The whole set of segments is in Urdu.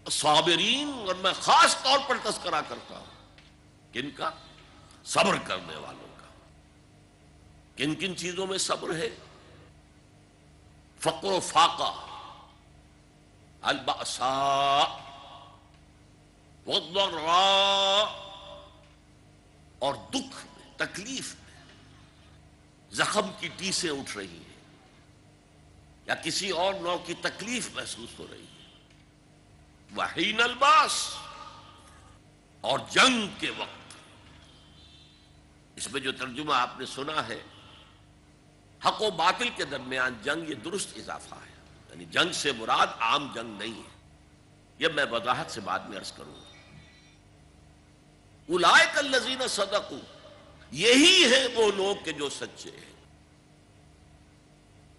صابرین، اور میں خاص طور پر تذکرہ کرتا ہوں کن کا؟ صبر کرنے والوں کا۔ کن کن چیزوں میں صبر ہے؟ فقر و فاقہ، البأساء والضراء، اور دکھ میں، تکلیف میں، زخم کی ٹیسیں اٹھ رہی ہیں یا کسی اور نوع کی تکلیف محسوس ہو رہی ہے، وحین الباس، اور جنگ کے وقت۔ اس میں جو ترجمہ آپ نے سنا ہے حق و باطل کے درمیان جنگ، یہ درست اضافہ ہے، یعنی جنگ سے مراد عام جنگ نہیں ہے، یہ میں وضاحت سے بعد میں عرض کروں گا۔ اولئک الذین صدقوا، یہی ہیں وہ لوگ کہ جو سچے ہیں،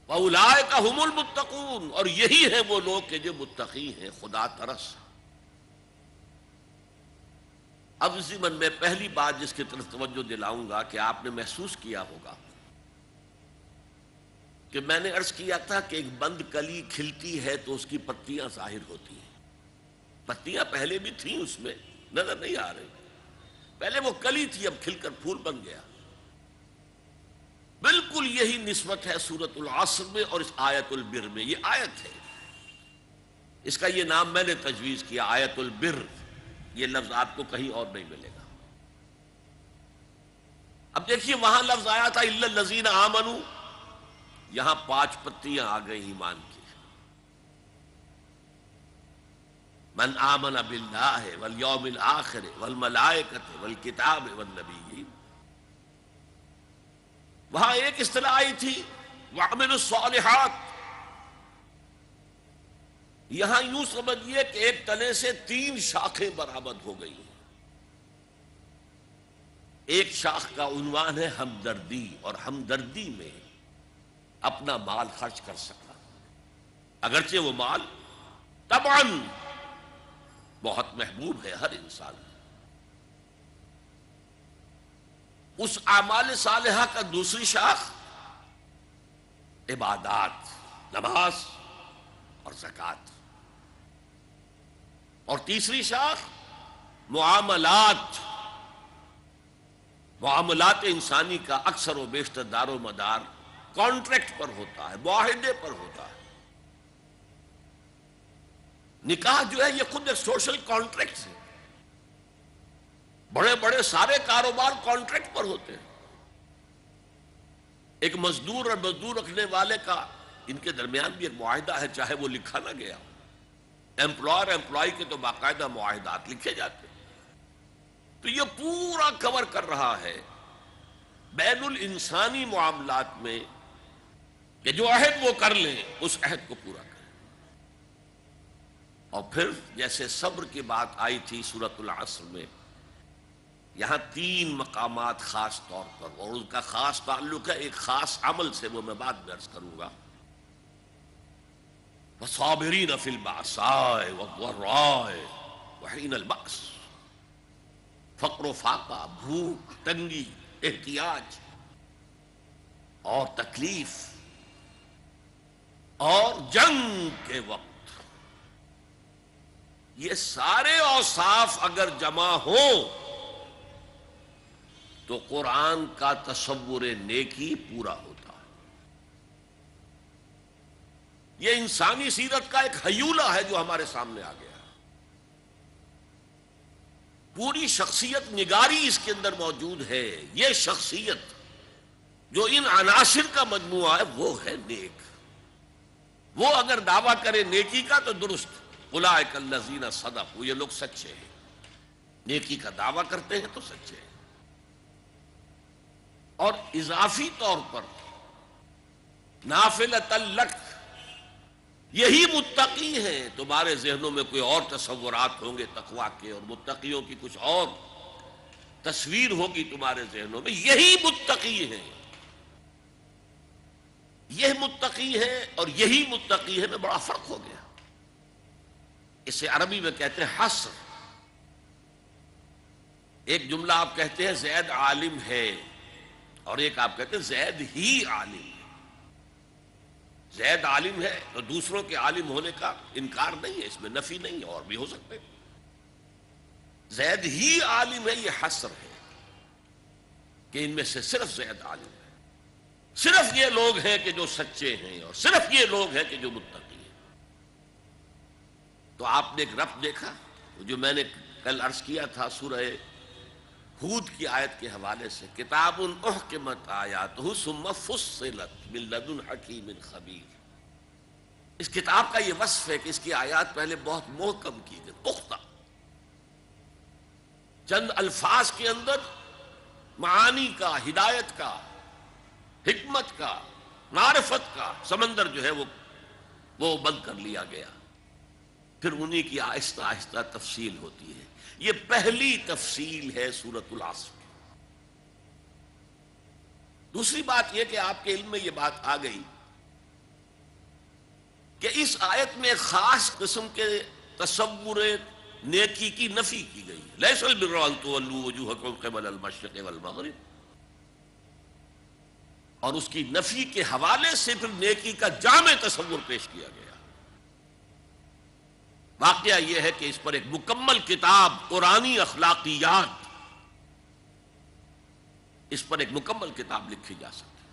واولئک ھم المتقون، اور یہی ہیں وہ لوگ کہ جو متقی ہیں، خدا ترس۔ اب اسی من میں پہلی بات جس کی طرف توجہ دلاؤں گا کہ آپ نے محسوس کیا ہوگا کہ میں نے عرض کیا تھا کہ ایک بند کلی کھلتی ہے تو اس کی پتیاں ظاہر ہوتی ہیں۔ پتیاں پہلے بھی تھیں، اس میں نظر نہیں آ رہی، پہلے وہ کلی تھی، اب کھل کر پھول بن گیا۔ بالکل یہی نسبت ہے سورۃ العصر میں اور اس آیت البر میں۔ یہ آیت ہے، اس کا یہ نام میں نے تجویز کیا، آیت البر۔ یہ لفظ آپ کو کہیں اور نہیں ملے گا۔ اب دیکھیے وہاں لفظ آیا تھا الا الذین آمنوا، یہاں 5 پتیاں آ گئی ایمان کی۔ من آمن باللہ والیوم الآخر والملائکۃ والکتاب والنبیین، وہاں ایک اصطلاح آئی تھی وعملوا الصالحات، یہاں یوں سمجھیے کہ ایک تنے سے 3 شاخیں برآمد ہو گئی۔ ایک شاخ کا عنوان ہے ہمدردی، اور ہمدردی میں اپنا مال خرچ کر سکا، اگرچہ وہ مال طبعاً بہت محبوب ہے ہر انسان۔ اس اعمال صالحہ کا دوسری شاخ عبادات، نماز اور زکوٰۃ، اور تیسری شاخ معاملات۔ معاملات انسانی کا اکثر و بیشتر دار و مدار کانٹریکٹ پر ہوتا ہے، معاہدے پر ہوتا ہے۔ نکاح جو ہے یہ خود ایک سوشل کانٹریکٹ ہے، بڑے بڑے سارے کاروبار کانٹریکٹ پر ہوتے ہیں۔ ایک مزدور اور مزدور رکھنے والے کا ان کے درمیان بھی ایک معاہدہ ہے، چاہے وہ لکھا نہ گیا ہو۔ ایمپلائر امپلائی کے تو باقاعدہ معاہدات لکھے جاتے ہیں۔ تو یہ پورا کور کر رہا ہے بین الانسانی معاملات میں کہ جو عہد وہ کر لیں اس عہد کو پورا کریں۔ اور پھر جیسے صبر کی بات آئی تھی سورۃ العصر میں، یہاں 3 مقامات خاص طور پر، اور ان کا خاص تعلق ہے ایک خاص عمل سے، وہ میں بعد میں عرض کروں گا۔ وَصَابِرِينَ فِي الْبَأْسَاءِ وَالضَّرَّاءِ وَحِينَ الْبَأْسِ، فقر و فاقہ، بھوک، تنگی، احتیاج اور تکلیف اور جنگ کے وقت، یہ سارے اوصاف اگر جمع ہوں تو قرآن کا تصور نیکی پورا ہوتا ہے۔ یہ انسانی سیرت کا ایک ہیولہ ہے جو ہمارے سامنے آ گیا، پوری شخصیت نگاری اس کے اندر موجود ہے۔ یہ شخصیت جو ان عناصر کا مجموعہ ہے وہ ہے نیک۔ وہ اگر دعویٰ کرے نیکی کا تو درست، اولئک الذین صدقوا، یہ لوگ سچے ہیں، نیکی کا دعویٰ کرتے ہیں تو سچے ہیں۔ اور اضافی طور پر نافلۃ لک، یہی متقی ہیں۔ تمہارے ذہنوں میں کوئی اور تصورات ہوں گے تقویٰ کے، اور متقیوں کی کچھ اور تصویر ہوگی تمہارے ذہنوں میں، یہی متقی ہیں، یہ متقی ہے اور یہی متقی ہے، میں بڑا فرق ہو گیا۔ اسے عربی میں کہتے ہیں حصر۔ ایک جملہ آپ کہتے ہیں زید عالم ہے، اور ایک آپ کہتے ہیں زید ہی عالم ہے۔ زید عالم ہے تو دوسروں کے عالم ہونے کا انکار نہیں ہے، اس میں نفی نہیں ہے، اور بھی ہو سکتے۔ زید ہی عالم ہے، یہ حصر ہے کہ ان میں سے صرف زید عالم ہے، صرف یہ لوگ ہیں کہ جو سچے ہیں، اور صرف یہ لوگ ہیں کہ جو متقی ہیں۔ تو آپ نے ایک ربط دیکھا جو میں نے کل عرض کیا تھا سورہ ہود کی آیت کے حوالے سے، کتاب احکمت آیاتہ ثم فصلت من لدن حکیم خبیر۔ اس کتاب کا یہ وصف ہے کہ اس کی آیات پہلے بہت محکم کی گئی، پختہ، چند الفاظ کے اندر معانی کا، ہدایت کا، حکمت کا، معرفت کا سمندر جو ہے وہ بند کر لیا گیا، پھر انہی کی آہستہ آہستہ تفصیل ہوتی ہے۔ یہ پہلی تفصیل ہے سورۃ العصر۔ دوسری بات یہ کہ آپ کے علم میں یہ بات آ گئی کہ اس آیت میں خاص قسم کے تصور نیکی کی نفی کی گئی، لیس البر ان تولوا وجوہکم قبل المشرق والمغرب، اور اس کی نفی کے حوالے سے پھر نیکی کا جامع تصور پیش کیا گیا۔ واقعہ یہ ہے کہ اس پر ایک مکمل کتاب قرآنی اخلاقیات، اس پر ایک مکمل کتاب لکھی جا سکتی۔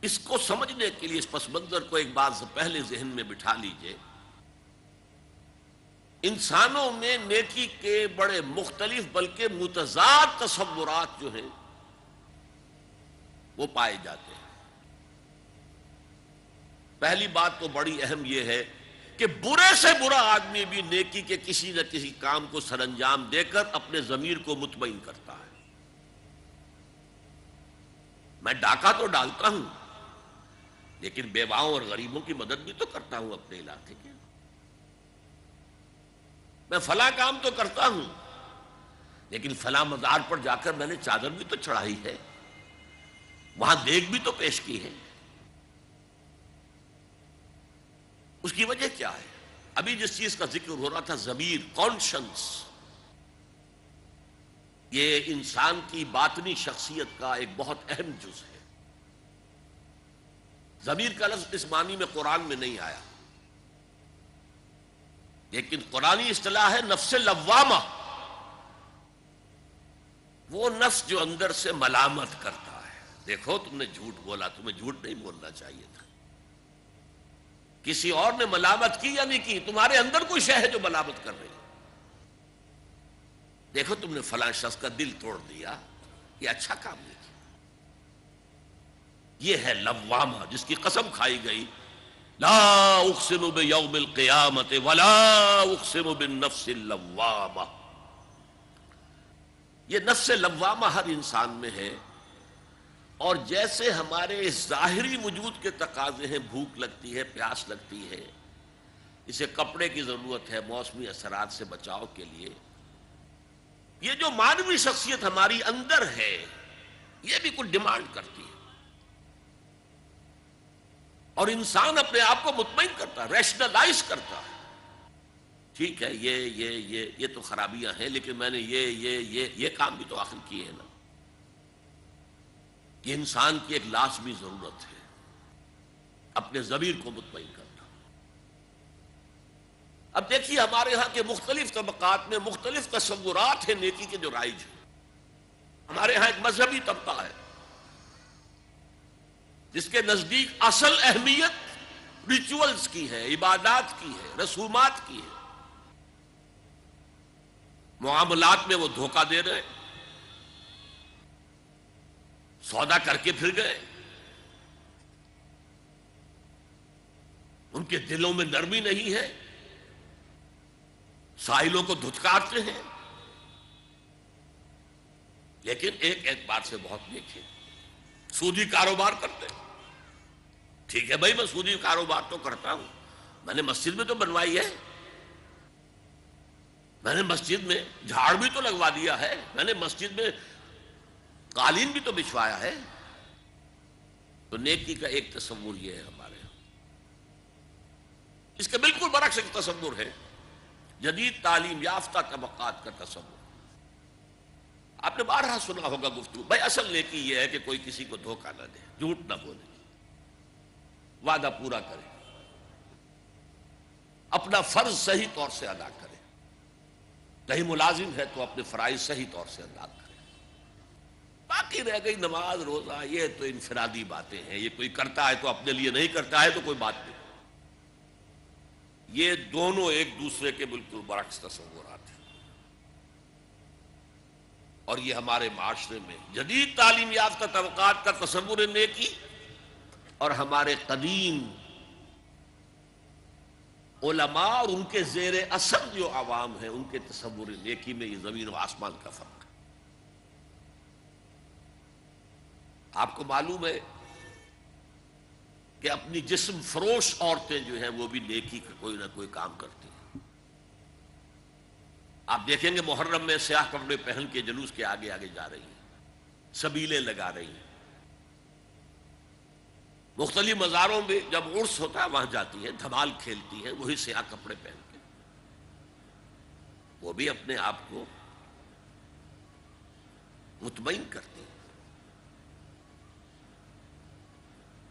اس کو سمجھنے کے لیے اس پس منظر کو ایک بار سے پہلے ذہن میں بٹھا لیجئے۔ انسانوں میں نیکی کے بڑے مختلف بلکہ متضاد تصورات جو ہیں وہ پائے جاتے ہیں۔ پہلی بات تو بڑی اہم یہ ہے کہ برے سے برا آدمی بھی نیکی کے کسی نہ کسی کام کو سر انجام دے کر اپنے ضمیر کو مطمئن کرتا ہے۔ میں ڈاکہ تو ڈالتا ہوں لیکن بیواؤں اور غریبوں کی مدد بھی تو کرتا ہوں اپنے علاقے کے، میں فلاں کام تو کرتا ہوں لیکن فلاں مزار پر جا کر میں نے چادر بھی تو چڑھائی ہے، وہاں دیگ بھی تو پیش کی ہے۔ اس کی وجہ کیا ہے؟ ابھی جس چیز کا ذکر ہو رہا تھا، ضمیر، کانشنس، یہ انسان کی باطنی شخصیت کا ایک بہت اہم جز ہے۔ ضمیر کا لفظ اس معنی میں قرآن میں نہیں آیا، لیکن قرآنی اصطلاح ہے نفس لوامہ، وہ نفس جو اندر سے ملامت کرتا ہے، دیکھو تم نے جھوٹ بولا، تمہیں جھوٹ نہیں بولنا چاہیے تھا، کسی اور نے ملامت کی یا نہیں کی، تمہارے اندر کوئی شے ہے جو ملامت کر رہی ہے، دیکھو تم نے فلاں شخص کا دل توڑ دیا، یہ اچھا کام نہیں کیا۔ یہ ہے لوامہ جس کی قسم کھائی گئی، لا اقسم بیوم القیامت ولا اقسم بالنفس اللوامہ۔ یہ نفس لوامہ ہر انسان میں ہے، اور جیسے ہمارے ظاہری وجود کے تقاضے ہیں، بھوک لگتی ہے، پیاس لگتی ہے، اسے کپڑے کی ضرورت ہے موسمی اثرات سے بچاؤ کے لیے، یہ جو مانوی شخصیت ہماری اندر ہے یہ بھی کچھ ڈیمانڈ کرتی ہے، اور انسان اپنے آپ کو مطمئن کرتا ہے، ریشنلائز کرتا ہے، ٹھیک ہے یہ تو خرابیاں ہیں لیکن میں نے یہ کام بھی تو آخر کیے ہیں نا۔ یہ انسان کی ایک لازمی ضرورت ہے، اپنے ضمیر کو مطمئن کرنا۔ اب دیکھیے ہمارے ہاں کے مختلف طبقات میں مختلف تصورات ہیں نیکی کے جو رائج ہیں۔ ہمارے ہاں ایک مذہبی طبقہ ہے جس کے نزدیک اصل اہمیت ریچولز کی ہے، عبادات کی ہے، رسومات کی ہے۔ معاملات میں وہ دھوکہ دے رہے، سودا کر کے پھر گئے، ان کے دلوں میں نرمی نہیں ہے، سائلوں کو دھتکارتے ہیں، لیکن ایک اعتبار سے بہت نیک ہے، سودی کاروبار کرتے ہیں۔ ٹھیک ہے بھائی، میں سودی کاروبار تو کرتا ہوں، میں نے مسجد میں تو بنوائی ہے، میں نے مسجد میں جھاڑ بھی تو لگوا دیا ہے، میں نے مسجد میں قالین بھی تو بچھوایا ہے۔ تو نیکی کا ایک تصور یہ ہے ہمارے یہاں۔ اس کے بالکل برعکس ایک تصور ہے جدید تعلیم یافتہ طبقات کا تصور۔ آپ نے بارہا سنا ہوگا گفتگو، بھائی اصل نیکی یہ ہے کہ کوئی کسی کو دھوکہ نہ دے، جھوٹ نہ بولے، وعدہ پورا کرے، اپنا فرض صحیح طور سے ادا کرے، کہیں ملازم ہے تو اپنے فرائض صحیح طور سے ادا کرے۔ باقی رہ گئی نماز روزہ، یہ تو انفرادی باتیں ہیں، یہ کوئی کرتا ہے تو اپنے لیے، نہیں کرتا ہے تو کوئی بات نہیں۔ یہ دونوں ایک دوسرے کے بالکل برعکس تصورات ہیں، اور یہ ہمارے معاشرے میں جدید تعلیم یافتہ طبقات کا تصور نیکی اور ہمارے قدیم علماء اور ان کے زیر اثر جو عوام ہیں ان کے تصور نیکی میں یہ زمین و آسمان کا فرق ہے۔ آپ کو معلوم ہے کہ اپنی جسم فروش عورتیں جو ہیں وہ بھی نیکی کا کوئی نہ کوئی کام کرتی ہیں۔ آپ دیکھیں گے محرم میں سیاہ کپڑے پہن کے جلوس کے آگے آگے جا رہی ہیں، سبیلیں لگا رہی ہیں، مختلف مزاروں میں جب عرس ہوتا ہے وہاں جاتی ہیں، دھمال کھیلتی ہیں، وہی سیاہ کپڑے پہن کے، وہ بھی اپنے آپ کو مطمئن کرتی ہیں۔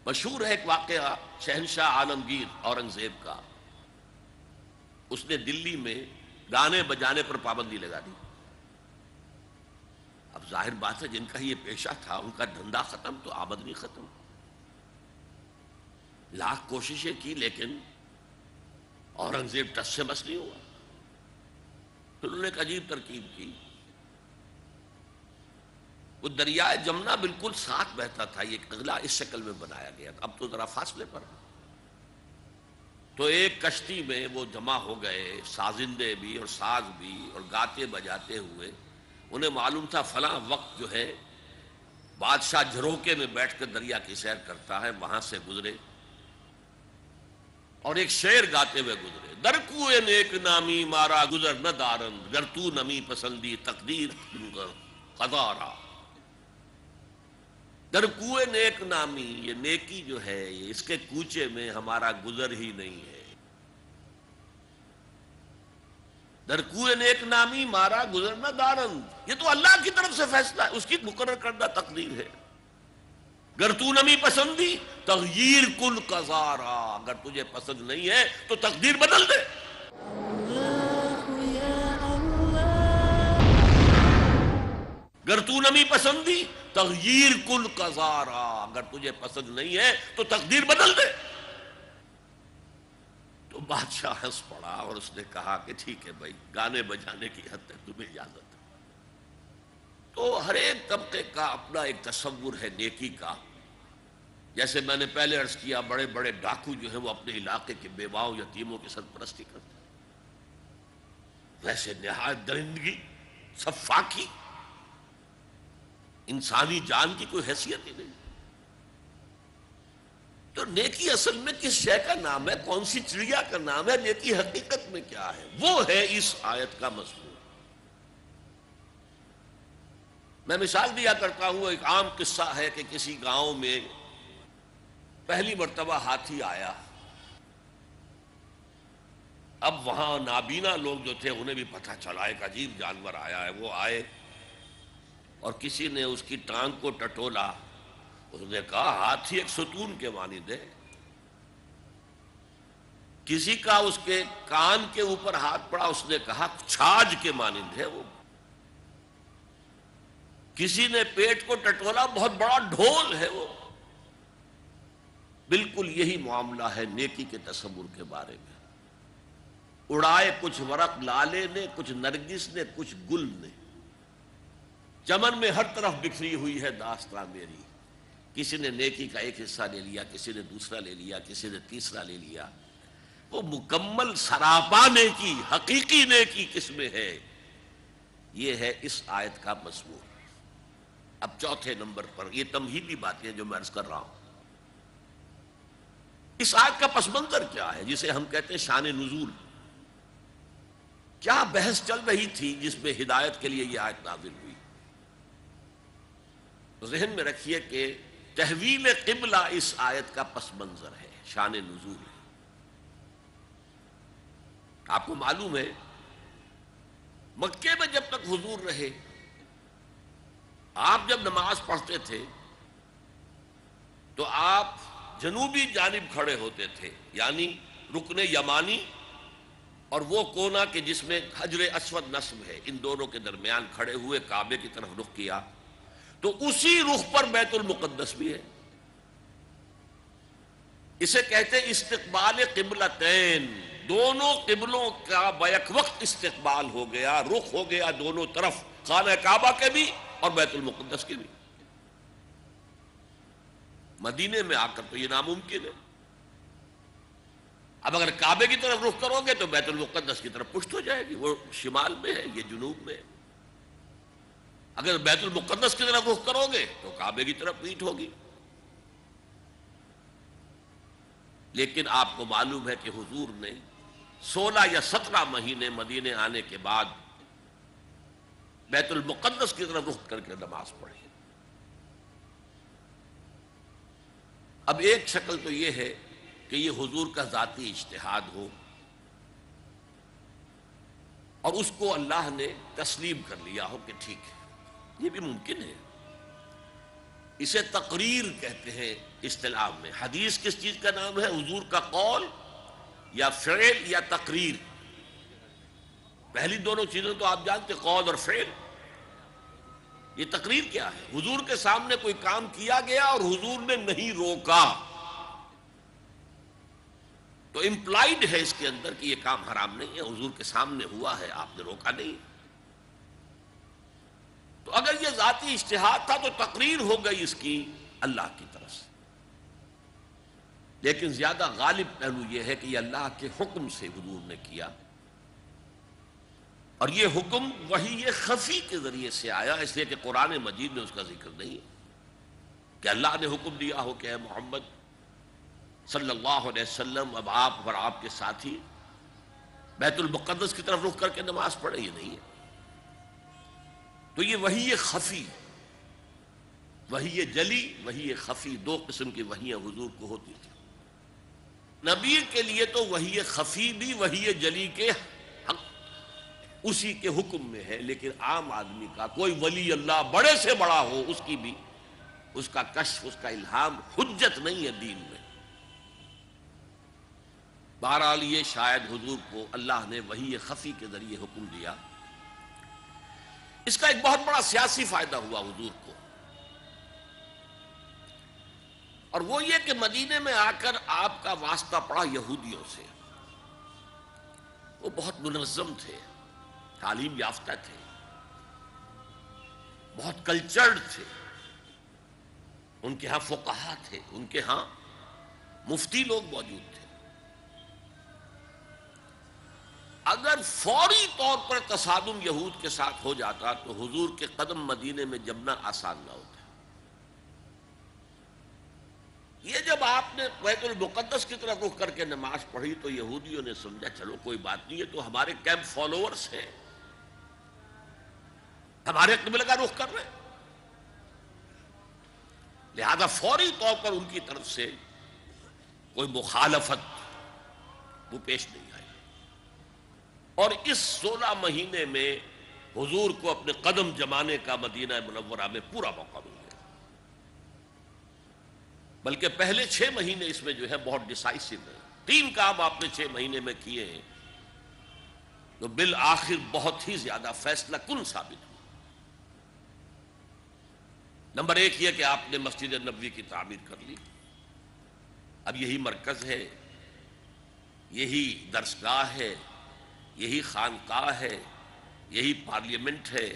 مشہور ہے ایک واقعہ شہنشاہ عالمگیر اورنگزیب کا، اس نے دلی میں گانے بجانے پر پابندی لگا دی۔ اب ظاہر بات ہے جن کا یہ پیشہ تھا ان کا دھندا ختم تو آمدنی ختم، لاکھ کوششیں کی لیکن اورنگزیب ٹس سے مس نہیں ہوا۔ پھر انہوں نے ایک عجیب ترکیب کی، وہ دریائے جمنا بالکل ساتھ بہتا تھا، یہ قلعہ اس شکل میں بنایا گیا تھا، اب تو ذرا فاصلے پر، تو ایک کشتی میں وہ جمع ہو گئے، سازندے بھی اور ساز بھی، اور گاتے بجاتے ہوئے۔ انہیں معلوم تھا فلاں وقت جو ہے بادشاہ جھروکے میں بیٹھ کر دریا کی سیر کرتا ہے، وہاں سے گزرے اور ایک شعر گاتے ہوئے گزرے، در کوئے نیک نامی مارا گزر نہ دارند، گر تو نمی پسندی تقدیر قضا۔ در کوئے نیک نامی، یہ نیکی جو ہے اس کے کوچے میں ہمارا گزر ہی نہیں ہے۔ در کوئے نیک نامی مارا گزر نہ دارند، یہ تو اللہ کی طرف سے فیصلہ ہے، اس کی مقرر کردہ تقدیر ہے۔ گر تو نمی پسندی تغییر کن قضارا، اگر تجھے پسند نہیں ہے تو تقدیر بدل دے۔ گر تو نمی پسندی تغییر کن قضارا، اگر تجھے پسند نہیں ہے تو تقدیر بدل دے۔ تو بادشاہ ہنس پڑا اور اس نے کہا کہ ٹھیک ہے بھائی، گانے بجانے کی حد تک تمہیں اجازت ہے۔ تو ہر ایک طبقے کا اپنا ایک تصور ہے نیکی کا۔ جیسے میں نے پہلے عرض کیا، بڑے بڑے ڈاکو جو ہیں وہ اپنے علاقے کے بیواؤں یتیموں کی سرپرستی کرتے ہیں، ویسے نہایت درندگی، سفاکی، انسانی جان کی کوئی حیثیت ہی نہیں۔ تو نیکی اصل میں کس شے کا نام ہے، کون سی چڑیا کا نام ہے، نیکی حقیقت میں کیا ہے، وہ ہے اس آیت کا مضمون۔ میں مثال دیا کرتا ہوں، ایک عام قصہ ہے کہ کسی گاؤں میں پہلی مرتبہ ہاتھی آیا۔ اب وہاں نابینا لوگ جو تھے انہیں بھی پتہ چلا ایک عجیب جانور آیا ہے، وہ آئے اور کسی نے اس کی ٹانگ کو ٹٹولا، اس نے کہا ہاتھی ایک ستون کے مانند ہے۔ کسی کا اس کے کان کے اوپر ہاتھ پڑا، اس نے کہا چھاج کے مانند ہے وہ۔ کسی نے پیٹ کو ٹٹولا، بہت بڑا ڈھول ہے وہ۔ بالکل یہی معاملہ ہے نیکی کے تصور کے بارے میں۔ اڑائے کچھ ورق لالے نے، کچھ نرگس نے، کچھ گل نے، چمن میں ہر طرف بکھری ہوئی ہے داستان میری۔ کسی نے نیکی کا ایک حصہ لے لیا، کسی نے دوسرا لے لیا، کسی نے تیسرا لے لیا۔ وہ مکمل سراپا نیکی، حقیقی نیکی کس میں ہے، یہ ہے اس آیت کا مضمون۔ اب چوتھے نمبر پر یہ تمہیدی باتیں جو میں عرض کر رہا ہوں، اس آیت کا پس منظر کیا ہے جسے ہم کہتے ہیں شان نزول۔ کیا بحث چل رہی تھی جس میں ہدایت کے لیے یہ آیت نازل ہوئی؟ ذہن میں رکھیے کہ تحویل قبلہ اس آیت کا پس منظر ہے، شان نزول ہے۔ آپ کو معلوم ہے مکے میں جب تک حضور رہے، آپ جب نماز پڑھتے تھے تو آپ جنوبی جانب کھڑے ہوتے تھے، یعنی رکن یمانی اور وہ کونا کہ جس میں حجر اسود نصب ہے، ان دونوں کے درمیان کھڑے ہوئے کعبے کی طرف رخ کیا، تو اسی رخ پر بیت المقدس بھی ہے۔ اسے کہتے ہیں استقبال قبلتین، دونوں قبلوں کا بیک وقت استقبال ہو گیا، رخ ہو گیا دونوں طرف، خانہ کعبہ کے بھی اور بیت المقدس کے بھی۔ مدینے میں آ کر تو یہ ناممکن ہے۔ اب اگر کعبے کی طرف رخ کرو گے تو بیت المقدس کی طرف پشت ہو جائے گی، وہ شمال میں ہے، یہ جنوب میں ہے۔ اگر بیت المقدس کی طرف رخ کرو گے تو کعبے کی طرف پیٹھ ہوگی۔ لیکن آپ کو معلوم ہے کہ حضور نے 16 یا 17 مہینے مدینے آنے کے بعد بیت المقدس کی طرف رخ کر کے نماز پڑھی۔ اب ایک شکل تو یہ ہے کہ یہ حضور کا ذاتی اجتہاد ہو اور اس کو اللہ نے تسلیم کر لیا ہو کہ ٹھیک ہے، یہ بھی ممکن ہے۔ اسے تقریر کہتے ہیں اصطلاح میں۔ حدیث کس چیز کا نام ہے؟ حضور کا قول یا فعل یا تقریر۔ پہلی دونوں چیزیں تو آپ جانتے، قول اور فعل۔ یہ تقریر کیا ہے؟ حضور کے سامنے کوئی کام کیا گیا اور حضور نے نہیں روکا، تو امپلائڈ ہے اس کے اندر کہ یہ کام حرام نہیں ہے، حضور کے سامنے ہوا ہے، آپ نے روکا نہیں۔ تو اگر یہ ذاتی اجتہاد تھا تو تقریر ہو گئی اس کی اللہ کی طرف سے۔ لیکن زیادہ غالب پہلو یہ ہے کہ یہ اللہ کے حکم سے حضور نے کیا، اور یہ حکم وحی خفی کے ذریعے سے آیا، اس لیے کہ قرآن مجید میں اس کا ذکر نہیں ہے کہ اللہ نے حکم دیا ہو کہ اے محمد صلی اللہ علیہ وسلم اب آپ اور آپ کے ساتھی بیت المقدس کی طرف رخ کر کے نماز پڑھے، یہ نہیں ہے۔ تو یہ وحی خفی، وحی جلی، وحی خفی، دو قسم کی وحیاں حضور کو ہوتی تھی۔ نبی کے لیے تو وحی خفی بھی وحی جلی کے حق اسی کے حکم میں ہے، لیکن عام آدمی کا کوئی ولی اللہ بڑے سے بڑا ہو، اس کی بھی اس کا کشف، اس کا الہام حجت نہیں ہے دین میں۔ بہرحال یہ شاید حضور کو اللہ نے وحی خفی کے ذریعے حکم دیا۔ اس کا ایک بہت بڑا سیاسی فائدہ ہوا حضور کو، اور وہ یہ کہ مدینے میں آ کر آپ کا واسطہ پڑا یہودیوں سے۔ وہ بہت منظم تھے، تعلیم یافتہ تھے، بہت کلچرڈ تھے، ان کے ہاں فقہا تھے، ان کے ہاں مفتی لوگ موجود تھے۔ اگر فوری طور پر تصادم یہود کے ساتھ ہو جاتا تو حضور کے قدم مدینے میں جمنا آسان نہ ہوتا۔ یہ جب آپ نے بیت المقدس کی طرف رخ کر کے نماز پڑھی تو یہودیوں نے سمجھا چلو کوئی بات نہیں ہے، تو ہمارے کیمپ فالوورز ہیں، ہمارے قبلہ کا رخ کر رہے ہیں، لہذا فوری طور پر ان کی طرف سے کوئی مخالفت وہ پیش نہیں آئی، اور اس 16 مہینے میں حضور کو اپنے قدم جمانے کا مدینہ منورہ میں پورا موقع مل گیا۔ بلکہ پہلے 6 مہینے اس میں جو ہے بہت ڈیسائیسو ہے، 3 کام آپ نے 6 مہینے میں کیے ہیں تو بالآخر بہت ہی زیادہ فیصلہ کن ثابت ہوئے۔ نمبر 1 یہ کہ آپ نے مسجد نبوی کی تعمیر کر لی، اب یہی مرکز ہے، یہی درسگاہ ہے، یہی خانقاہ ہے، یہی پارلیمنٹ ہے،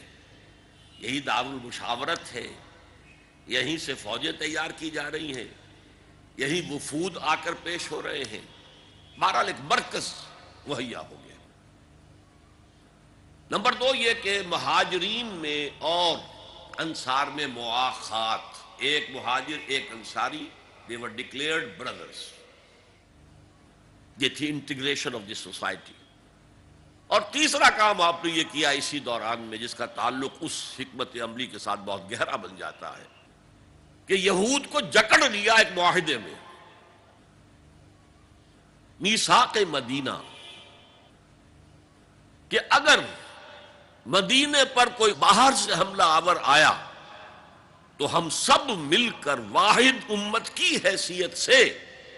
یہی دار المشاورت ہے، یہیں سے فوجیں تیار کی جا رہی ہیں، یہی وفود آ کر پیش ہو رہے ہیں۔ بہرحال ایک مرکز مہیا ہو گیا۔ نمبر 2 یہ کہ مہاجرین میں اور انصار میں مواخات، ایک مہاجر ایک Ansari, they were declared brothers۔ یہ تھی انٹیگریشن آف دی سوسائٹی۔ اور تیسرا کام آپ نے یہ کیا اسی دوران میں، جس کا تعلق اس حکمت عملی کے ساتھ بہت گہرا بن جاتا ہے، کہ یہود کو جکڑ لیا ایک معاہدے میں، میثاق مدینہ، کہ اگر مدینے پر کوئی باہر سے حملہ آور آیا تو ہم سب مل کر واحد امت کی حیثیت سے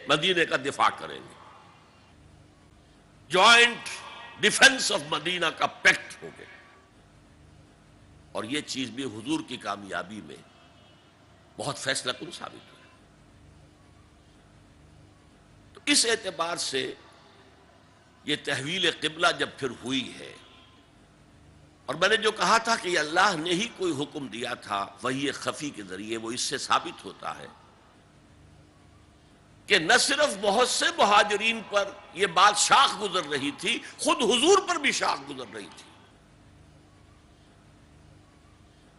مدینے کا دفاع کریں گے. جوائنٹ ڈیفنس آف مدینہ کا پیکٹ ہو گیا. اور یہ چیز بھی حضور کی کامیابی میں بہت فیصلہ کن ثابت ہوئی. تو اس اعتبار سے یہ تحویل قبلہ جب پھر ہوئی ہے، اور میں نے جو کہا تھا کہ اللہ نے ہی کوئی حکم دیا تھا وحی خفی کے ذریعے، وہ اس سے ثابت ہوتا ہے کہ نہ صرف بہت سے مہاجرین پر یہ بات شاخ گزر رہی تھی، خود حضور پر بھی شاخ گزر رہی تھی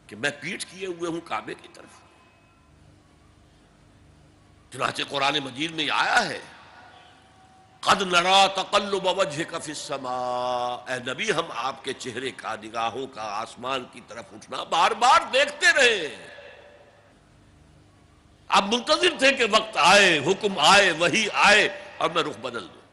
کہ میں پیٹھ کیے ہوئے ہوں کعبے کی طرف. چنانچہ قرآن مجید میں یہ آیا ہے قد نرا تقلب وجهك في السماء، اے نبی ہم آپ کے چہرے کا، نگاہوں کا آسمان کی طرف اٹھنا بار بار دیکھتے رہے. آپ منتظر تھے کہ وقت آئے، حکم آئے، وحی آئے اور میں رخ بدل دوں.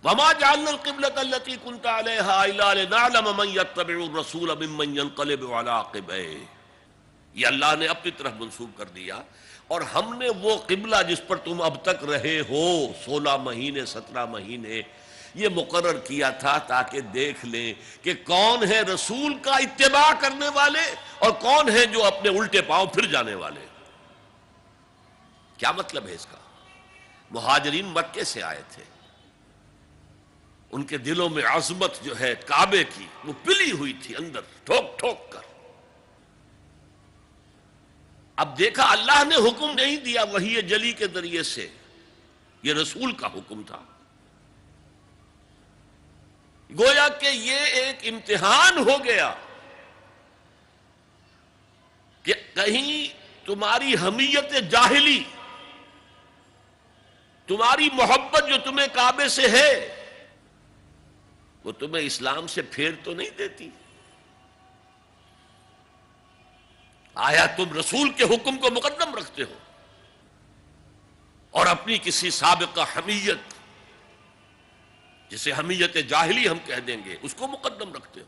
وما جعلنا القبلة التي كنت عليها الا لنعلم من يتبع الرسول ممن ينقلب على عقبيه. یہ اللہ نے اپنی طرف منسوب کر دیا، اور ہم نے وہ قبلہ جس پر تم اب تک رہے ہو 16 مہینے 17 مہینے یہ مقرر کیا تھا تاکہ دیکھ لیں کہ کون ہے رسول کا اتباع کرنے والے اور کون ہے جو اپنے الٹے پاؤں پھر جانے والے. کیا مطلب ہے اس کا؟ مہاجرین مکے سے آئے تھے، ان کے دلوں میں عظمت جو ہے کعبے کی وہ پلی ہوئی تھی اندر ٹھوک ٹھوک کر. اب دیکھا اللہ نے حکم نہیں دیا وحی جلی کے ذریعے سے، یہ رسول کا حکم تھا. گویا کہ یہ ایک امتحان ہو گیا کہ کہیں تمہاری حمیت جاہلی، تمہاری محبت جو تمہیں کعبے سے ہے وہ تمہیں اسلام سے پھیر تو نہیں دیتی. آیا تم رسول کے حکم کو مقدم رکھتے ہو اور اپنی کسی سابقہ حمیت، جسے حمیت جاہلی ہم کہہ دیں گے، اس کو مقدم رکھتے ہو.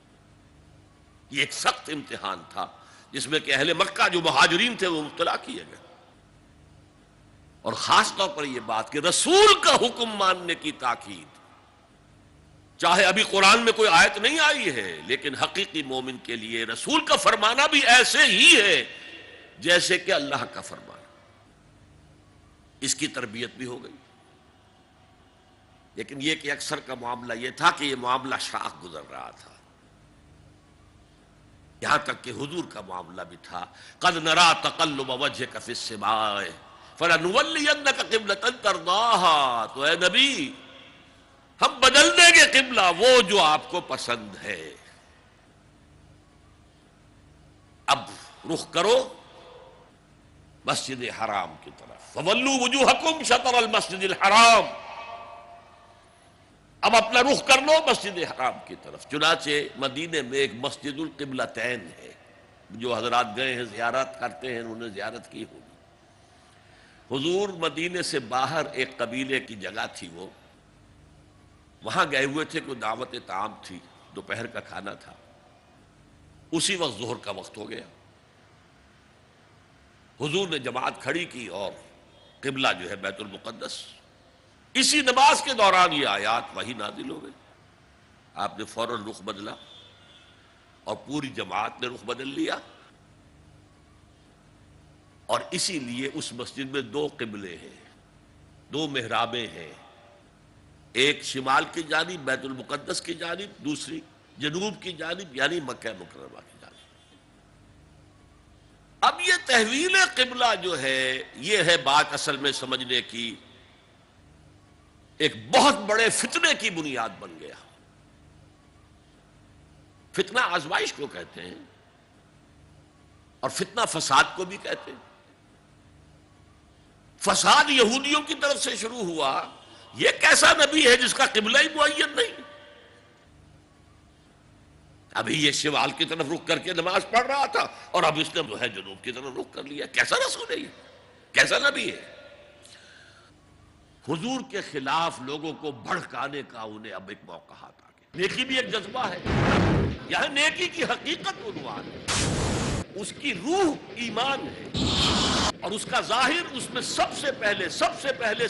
یہ ایک سخت امتحان تھا جس میں کہ اہل مکہ جو مہاجرین تھے وہ مبتلا کیے گئے. اور خاص طور پر یہ بات کہ رسول کا حکم ماننے کی تاکید، چاہے ابھی قرآن میں کوئی آیت نہیں آئی ہے لیکن حقیقی مومن کے لیے رسول کا فرمانا بھی ایسے ہی ہے جیسے کہ اللہ کا فرمانا. اس کی تربیت بھی ہو گئی. لیکن یہ کہ اکثر کا معاملہ یہ تھا کہ یہ معاملہ شاخ گزر رہا تھا، یہاں تک کہ حضور کا معاملہ بھی تھا قد نرا تقلب وجهك في السماء فلنولينك قبلة ترضاها. تو اے نبی ہم بدل دیں گے قبلہ وہ جو آپ کو پسند ہے. اب رخ کرو مسجد حرام کی طرف. فولوا وجوہکم شطر المسجد الحرام. اب اپنا رخ کر لو مسجد حرام کی طرف. چنانچہ مدینے میں ایک مسجد القبلتین ہے، جو حضرات گئے ہیں زیارت کرتے ہیں انہوں نے زیارت کی ہوگی. حضور مدینے سے باہر ایک قبیلے کی جگہ تھی، وہ وہاں گئے ہوئے تھے، کوئی دعوت طعام تھی، دوپہر کا کھانا تھا. اسی وقت ظہر کا وقت ہو گیا. حضور نے جماعت کھڑی کی اور قبلہ جو ہے بیت المقدس. اسی نماز کے دوران یہ آیات وہی نازل ہو گئی. آپ نے فوراً رخ بدلا اور پوری جماعت نے رخ بدل لیا. اور اسی لیے اس مسجد میں 2 قبلے ہیں، 2 محرابیں ہیں، ایک شمال کی جانب بیت المقدس کی جانب، دوسری جنوب کی جانب یعنی مکہ مکرمہ کی جانب. اب یہ تحویل قبلہ جو ہے یہ ہے بات اصل میں سمجھنے کی، ایک بہت بڑے فتنے کی بنیاد بن گیا. فتنہ آزمائش کو کہتے ہیں اور فتنہ فساد کو بھی کہتے ہیں. فساد یہودیوں کی طرف سے شروع ہوا. یہ کیسا نبی ہے جس کا قبلہ ہی معین نہیں؟ ابھی یہ شمال کی طرف رخ کر کے نماز پڑھ رہا تھا اور اب اس نے جو ہے جنوب کی طرف رخ کر لیا. کیسا رسول ہے یہ؟ کیسا نبی ہے؟ حضور کے خلاف لوگوں کو بھڑکانے کا انہیں اب ایک موقع آتا ہے. نیکی بھی ایک جذبہ ہے، یہاں نیکی کی حقیقت عنوان ہے، اس کی روح ایمان ہے، اور اس کا ظاہر اس میں سب سے پہلے